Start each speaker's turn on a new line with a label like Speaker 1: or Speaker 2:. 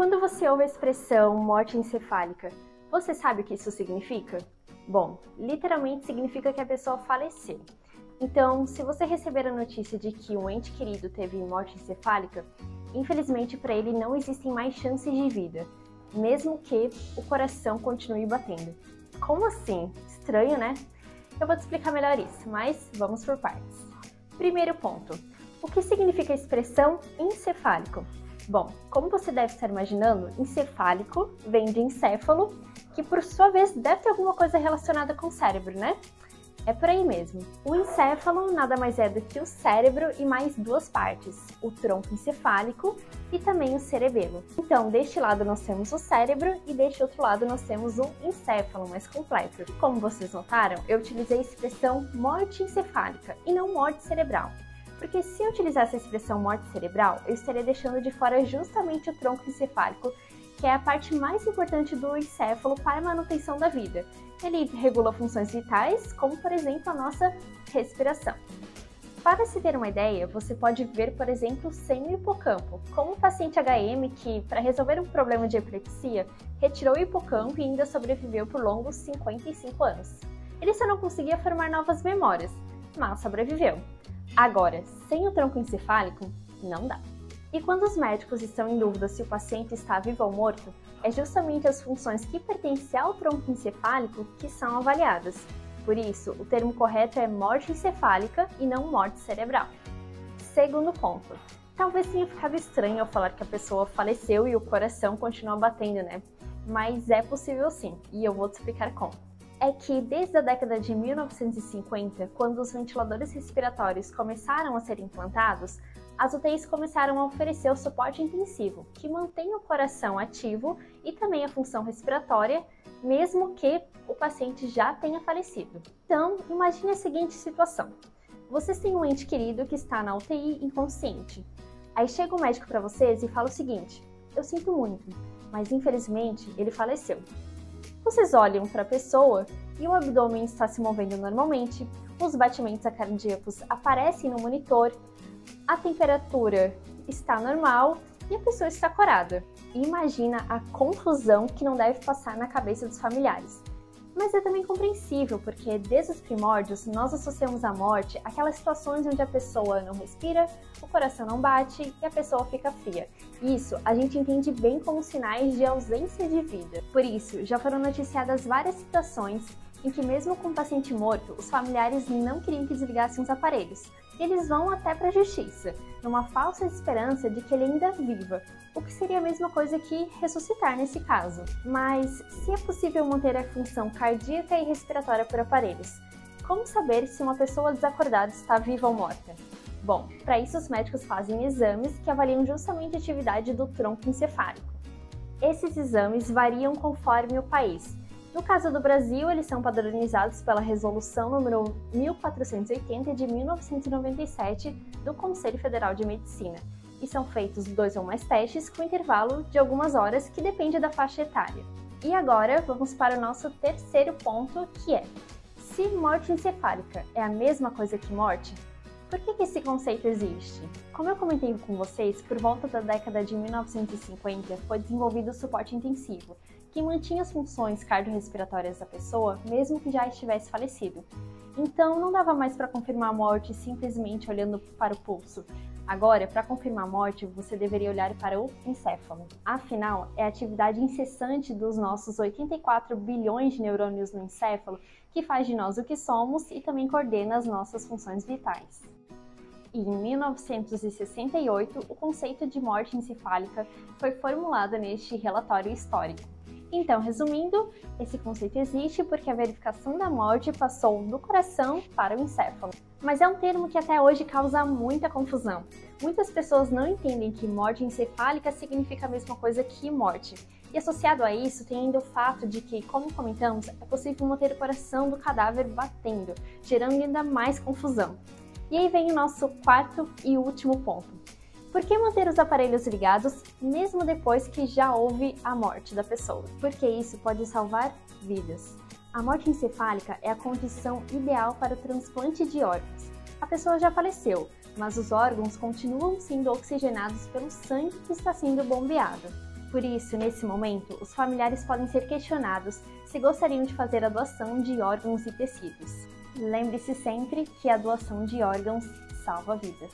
Speaker 1: Quando você ouve a expressão morte encefálica, você sabe o que isso significa? Bom, literalmente significa que a pessoa faleceu. Então, se você receber a notícia de que um ente querido teve morte encefálica, infelizmente para ele não existem mais chances de vida, mesmo que o coração continue batendo. Como assim? Estranho, né? Eu vou te explicar melhor isso, mas vamos por partes. Primeiro ponto, o que significa a expressão encefálico? Bom, como você deve estar imaginando, encefálico vem de encéfalo, que por sua vez deve ter alguma coisa relacionada com o cérebro, né? É por aí mesmo. O encéfalo nada mais é do que o cérebro e mais duas partes, o tronco encefálico e também o cerebelo. Então, deste lado nós temos o cérebro e deste outro lado nós temos o encéfalo mais completo. E como vocês notaram, eu utilizei a expressão morte encefálica e não morte cerebral. Porque se eu utilizasse a expressão morte cerebral, eu estaria deixando de fora justamente o tronco encefálico, que é a parte mais importante do encéfalo para a manutenção da vida. Ele regula funções vitais, como por exemplo a nossa respiração. Para se ter uma ideia, você pode ver, por exemplo, sem o hipocampo, como o paciente HM que, para resolver um problema de epilepsia, retirou o hipocampo e ainda sobreviveu por longos 55 anos. Ele só não conseguia formar novas memórias, mas sobreviveu. Agora, sem o tronco encefálico, não dá. E quando os médicos estão em dúvida se o paciente está vivo ou morto, é justamente as funções que pertencem ao tronco encefálico que são avaliadas. Por isso, o termo correto é morte encefálica e não morte cerebral. Segundo ponto, talvez tenha ficado estranho ao falar que a pessoa faleceu e o coração continua batendo, né? Mas é possível sim, e eu vou te explicar como. É que desde a década de 1950, quando os ventiladores respiratórios começaram a ser implantados, as UTIs começaram a oferecer o suporte intensivo, que mantém o coração ativo e também a função respiratória, mesmo que o paciente já tenha falecido. Então, imagine a seguinte situação. Vocês têm um ente querido que está na UTI inconsciente. Aí chega o médico para vocês e fala o seguinte: eu sinto muito, mas infelizmente ele faleceu. Vocês olham para a pessoa e o abdômen está se movendo normalmente, os batimentos cardíacos aparecem no monitor, a temperatura está normal e a pessoa está corada. Imagina a confusão que não deve passar na cabeça dos familiares. Mas é também compreensível, porque desde os primórdios nós associamos à morte aquelas situações onde a pessoa não respira, o coração não bate e a pessoa fica fria. Isso a gente entende bem como sinais de ausência de vida. Por isso, já foram noticiadas várias situações em que mesmo com o paciente morto, os familiares não queriam que desligassem os aparelhos. E eles vão até para a justiça, numa falsa esperança de que ele ainda viva, o que seria a mesma coisa que ressuscitar nesse caso. Mas se é possível manter a função cardíaca e respiratória por aparelhos, como saber se uma pessoa desacordada está viva ou morta? Bom, para isso os médicos fazem exames que avaliam justamente a atividade do tronco encefálico. Esses exames variam conforme o país. No caso do Brasil, eles são padronizados pela Resolução número 1480 de 1997 do Conselho Federal de Medicina e são feitos 2 ou mais testes com intervalo de algumas horas que depende da faixa etária. E agora vamos para o nosso terceiro ponto, que é: se morte encefálica é a mesma coisa que morte, por que esse conceito existe? Como eu comentei com vocês, por volta da década de 1950 foi desenvolvido o suporte intensivo, que mantinha as funções cardiorrespiratórias da pessoa, mesmo que já estivesse falecido. Então, não dava mais para confirmar a morte simplesmente olhando para o pulso. Agora, para confirmar a morte, você deveria olhar para o encéfalo. Afinal, é a atividade incessante dos nossos 84 bilhões de neurônios no encéfalo que faz de nós o que somos e também coordena as nossas funções vitais. E em 1968, o conceito de morte encefálica foi formulado neste relatório histórico. Então, resumindo, esse conceito existe porque a verificação da morte passou do coração para o encéfalo. Mas é um termo que até hoje causa muita confusão. Muitas pessoas não entendem que morte encefálica significa a mesma coisa que morte. E associado a isso, tem ainda o fato de que, como comentamos, é possível manter o coração do cadáver batendo, gerando ainda mais confusão. E aí vem o nosso quarto e último ponto. Por que manter os aparelhos ligados mesmo depois que já houve a morte da pessoa? Porque isso pode salvar vidas. A morte encefálica é a condição ideal para o transplante de órgãos. A pessoa já faleceu, mas os órgãos continuam sendo oxigenados pelo sangue que está sendo bombeado. Por isso, nesse momento, os familiares podem ser questionados se gostariam de fazer a doação de órgãos e tecidos. Lembre-se sempre que a doação de órgãos salva vidas.